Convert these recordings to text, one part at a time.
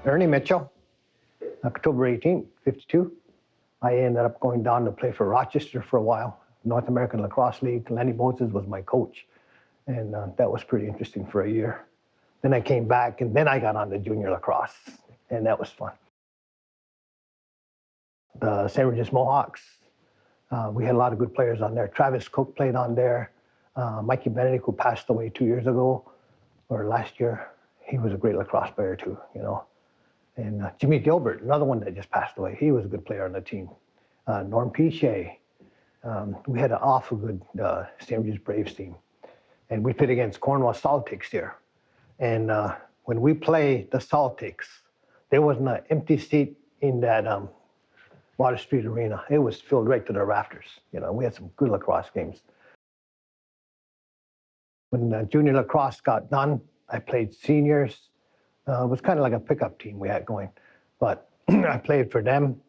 Ernie Mitchell, October 18th, 52. I ended up going down to play for Rochester for a while, North American Lacrosse League. Lenny Moses was my coach, and that was pretty interesting for a year. Then I came back, and then I got on to junior lacrosse, and that was fun. The St. Regis Mohawks, we had a lot of good players on there. Travis Cook played on there. Mikey Benedict, who passed away 2 years ago, or last year, he was a great lacrosse player too, you know. And Jimmy Gilbert, another one that just passed away, he was a good player on the team. Norm Piche. We had an awful good St. Regis Braves team. And we played against Cornwall Celtics here. And when we played the Celtics, there wasn't an empty seat in that Water Street Arena. It was filled right to the rafters. You know, we had some good lacrosse games. When junior lacrosse got done, I played seniors. It was kind of like a pickup team we had going. But I played for them.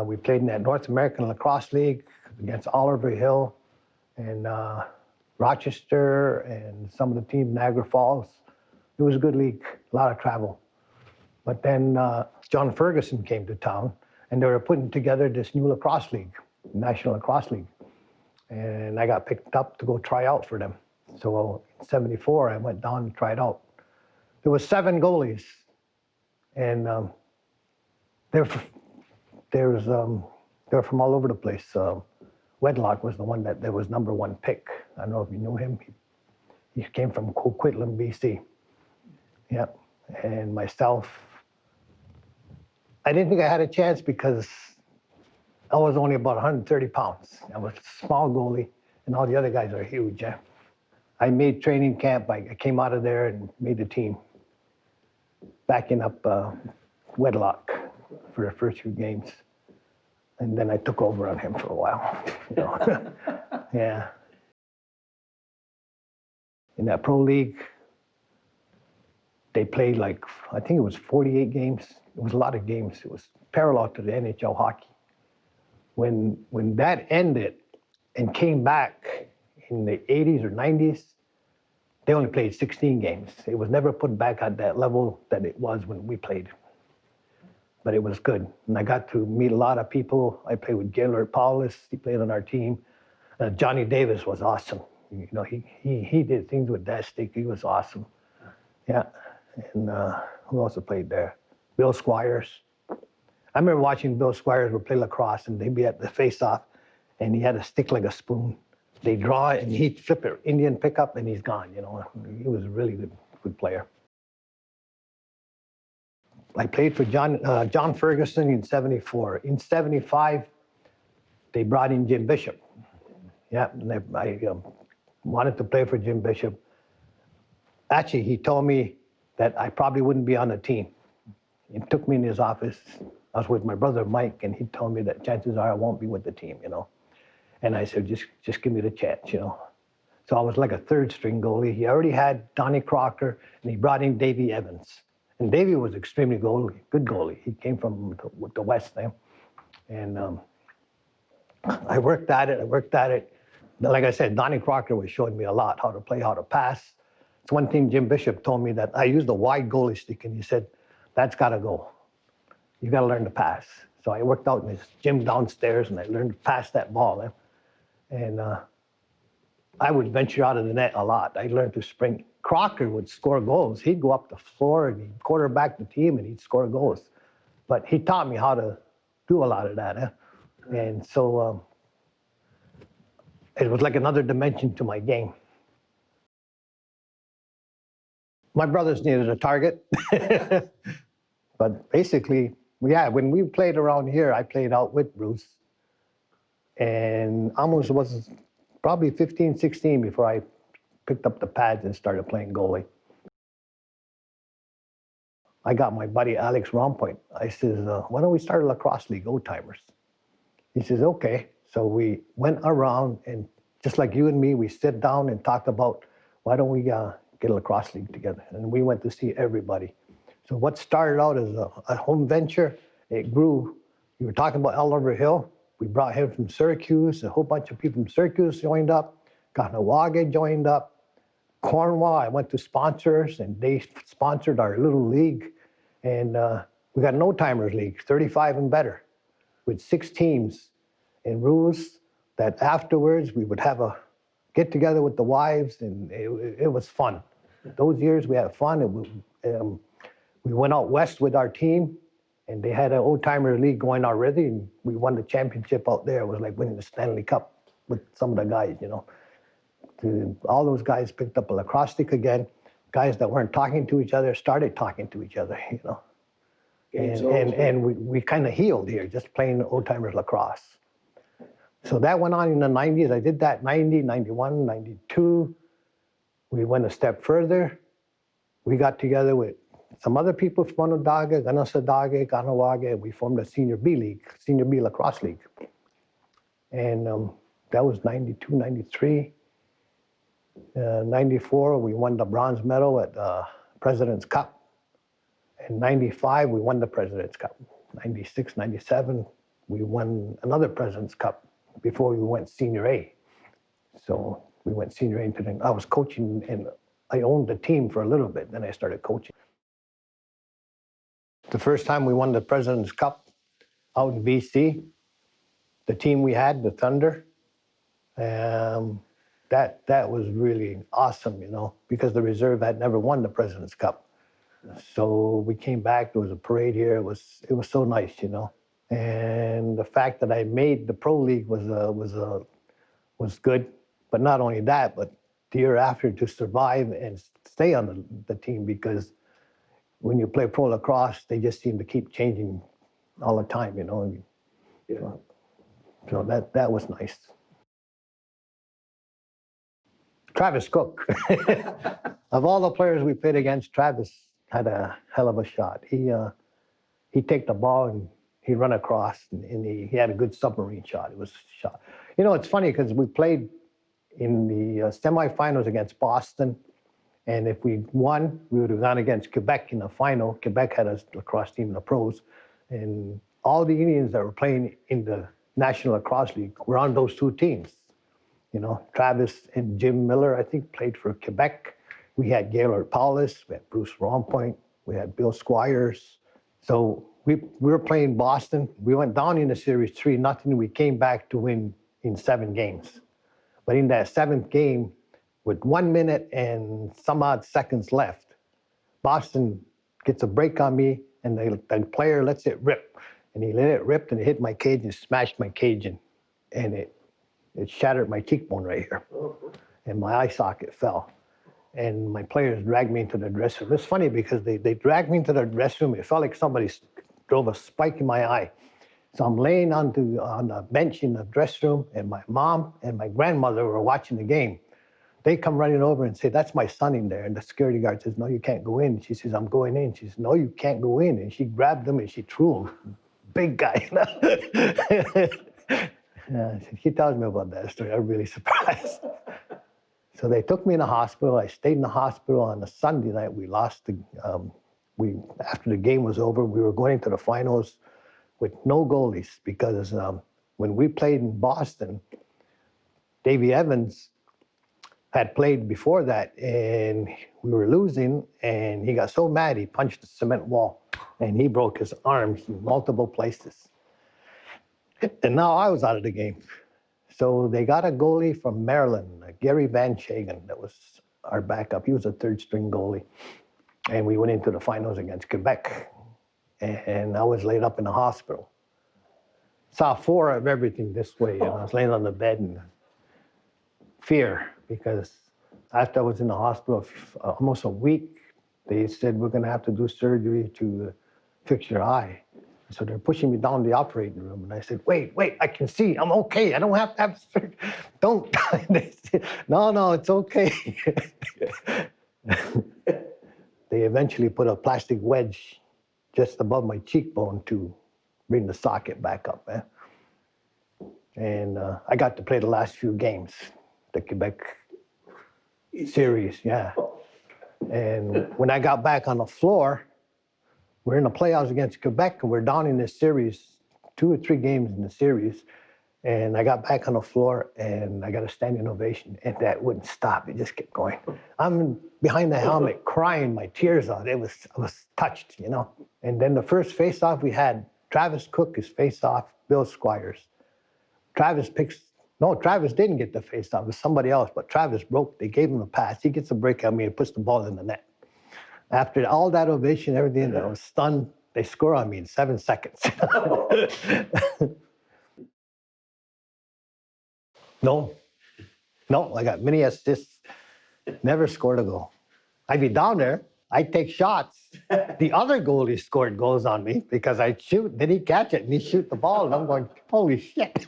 We played in that North American Lacrosse League against Oliver Hill and Rochester and some of the teams, Niagara Falls. It was a good league, a lot of travel. But then John Ferguson came to town, and they were putting together this new lacrosse league, National Lacrosse League. And I got picked up to go try out for them. So in '74, I went down and tried out. There was 7 goalies, and they were from all over the place. Wedlock was the one that was #1 pick. I don't know if you knew him. He came from Coquitlam, BC. Yep. And myself, I didn't think I had a chance because I was only about 130 pounds. I was a small goalie, and all the other guys are huge. Yeah? I made training camp. I came out of there and made the team, backing up Wedlock for the first few games. And then I took over on him for a while. You know? Yeah. In that pro league, they played like, I think it was 48 games. It was a lot of games. It was parallel to the NHL hockey. When that ended and came back in the '80s or '90s, they only played 16 games. It was never put back at that level that it was when we played. But it was good. And I got to meet a lot of people. I played with Gaylord Paulus. He played on our team. Johnny Davis was awesome. You know, he did things with that stick. He was awesome. Yeah. And who also played there? Bill Squires. I remember watching Bill Squires would play lacrosse, and they'd be at the face-off, and he had a stick like a spoon. They draw it, and he'd flip it, Indian pickup, and he's gone. You know, he was a really good player. I played for John Ferguson in '74. In '75, they brought in Jim Bishop. Yeah, and I wanted to play for Jim Bishop. Actually, he told me that I probably wouldn't be on the team. He took me in his office. I was with my brother Mike, and he told me that chances are I won't be with the team, you know. And I said, just give me the chance, you know. So I was like a third string goalie. He already had Donnie Crocker, and he brought in Davey Evans. And Davey was extremely good goalie. He came from the West there. And I worked at it. But like I said, Donnie Crocker was showing me a lot, how to play, how to pass. It's one thing Jim Bishop told me, that I used a wide goalie stick, and he said, that's got to go. You got to learn to pass. So I worked out in his gym downstairs, and I learned to pass that ball. And I would venture out of the net a lot. I learned to sprint. Crocker would score goals. He'd go up the floor, and he'd quarterback the team, and he'd score goals. But he taught me how to do a lot of that. And so it was like another dimension to my game. My brothers needed a target. But basically, yeah, when we played around here, I played out with Bruce. And almost was probably 15, 16 before I picked up the pads and started playing goalie. I got my buddy Alex Rompoint. I says, why don't we start a lacrosse league, old-timers? He says, okay. So we went around, and just like you and me, we sit down and talked about, why don't we get a lacrosse league together? And we went to see everybody. So what started out as a home venture, it grew. You were talking about Oliver Hill. We brought him from Syracuse. A whole bunch of people from Syracuse joined up. Kahnawake joined up. Cornwall, I went to sponsors, and they sponsored our little league. And we got an old-timers league, 35 and better, with 6 teams, and rules that afterwards we would have a get-together with the wives, and it was fun. Those years we had fun. We went out west with our team, and they had an old-timer league going already, and we won the championship out there. It was like winning the Stanley Cup with some of the guys, you know. All those guys picked up a lacrosse stick again. Guys that weren't talking to each other started talking to each other, you know. And we kind of healed here, just playing old-timers lacrosse. So that went on in the 90s. I did that 90, 91, 92. We went a step further. We got together with some other people from Onondaga, Ganasadage, Kanawage. We formed a Senior B league, Senior B lacrosse league. And that was 92, 93. 94, we won the bronze medal at President's Cup. In 95, we won the President's Cup. 96, 97, we won another President's Cup before we went Senior A. So we went Senior A into I was coaching, and I owned the team for a little bit, then I started coaching. The first time we won the President's Cup out in BC, the team we had, the Thunder, that was really awesome, you know, because the reserve had never won the President's Cup. So we came back, there was a parade here, it was so nice, you know. And the fact that I made the pro league was good, but not only that, but the year after to survive and stay on the team, because when you play pro lacrosse, they just seem to keep changing all the time, you know. Yeah. So that was nice. Travis Cook. Of all the players we played against, Travis had a hell of a shot. He'd take the ball and he'd run across, and he had a good submarine shot. It was a shot. You know, it's funny because we played in the semifinals against Boston, and if we won, we would have gone against Quebec in the final. Quebec had a lacrosse team in the pros, and all the Indians that were playing in the National Lacrosse League were on those 2 teams. You know, Travis and Jim Miller, I think, played for Quebec. We had Gaylord Paulus, we had Bruce Rompoint, we had Bill Squires. So we were playing Boston. We went down in the series 3-0. We came back to win in 7 games. But in that 7th game, with 1 minute and some odd seconds left, Boston gets a break on me, and the player lets it rip. And he let it rip, and it hit my cage and smashed my cage in. And it shattered my cheekbone right here. And my eye socket fell. And my players dragged me into the dressing room. It's funny because they dragged me into the dressing room. It felt like somebody drove a spike in my eye. So I'm laying on the bench in the dressing room, and my mom and my grandmother were watching the game. They come running over and say, "That's my son in there." And the security guard says, "No, you can't go in." She says, "I'm going in." She says, "No, you can't go in." And she grabbed him and she threw him. Big guy. He tells me about that story. I'm really surprised. So they took me in the hospital. I stayed in the hospital on a Sunday night. We lost after the game was over, we were going into the finals with no goalies, because when we played in Boston, Davey Evans had played before that, and we were losing, and he got so mad he punched the cement wall, and he broke his arms in multiple places. And now I was out of the game. So they got a goalie from Maryland, Gary Van Chagan, that was our backup. He was a 3rd-string goalie. And we went into the finals against Quebec. And I was laid up in the hospital. Saw 4 of everything this way. And I was laying on the bed in fear, because after I was in the hospital almost a week, they said, "We're going to have to do surgery to fix your eye." So they're pushing me down the operating room. And I said, wait, I can see. I'm okay. I don't have to have surgery. Don't. They said, no, it's okay. They eventually put a plastic wedge just above my cheekbone to bring the socket back up. And I got to play the last few games, the Quebec series, yeah. And when I got back on the floor, we're in the playoffs against Quebec, and we're down in this series, 2 or 3 games in the series. And I got back on the floor, and I got a standing ovation, and that wouldn't stop. It just kept going. I'm behind the helmet crying my tears out. I was touched, you know. And then the first face-off we had, Travis Cook is face-off Bill Squires. Travis didn't get the face-off. It was somebody else, but Travis broke. They gave him a pass. He gets a break on me and puts the ball in the net. After all that ovation, everything, I was stunned. They score on me in 7 seconds. No, I got many assists, never scored a goal. I'd be down there, I'd take shots. The other goalie scored goals on me because I'd shoot, then he'd catch it and he'd shoot the ball, and I'm going, holy shit.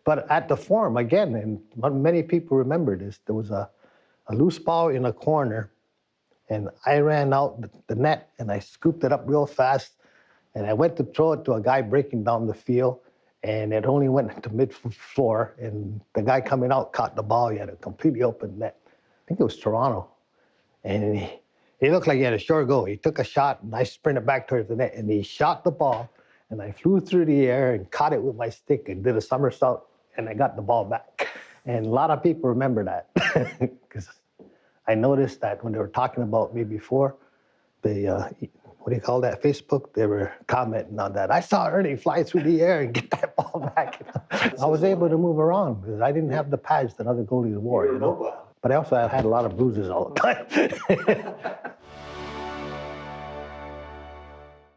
But at the Forum, again, and many people remember this, there was a loose ball in a corner, and I ran out the net and I scooped it up real fast, and I went to throw it to a guy breaking down the field, and it only went to mid-floor, and the guy coming out caught the ball. He had a completely open net. I think it was Toronto. And he looked like he had a short goal. He took a shot, and I sprinted back towards the net, and he shot the ball, and I flew through the air and caught it with my stick and did a somersault, and I got the ball back. And a lot of people remember that because I noticed that when they were talking about me before, what do you call that, Facebook, they were commenting on that. I saw Ernie fly through the air and get that ball back. I was able to move around because I didn't have the pads that other goalies wore. You know? But I also had a lot of bruises all the time.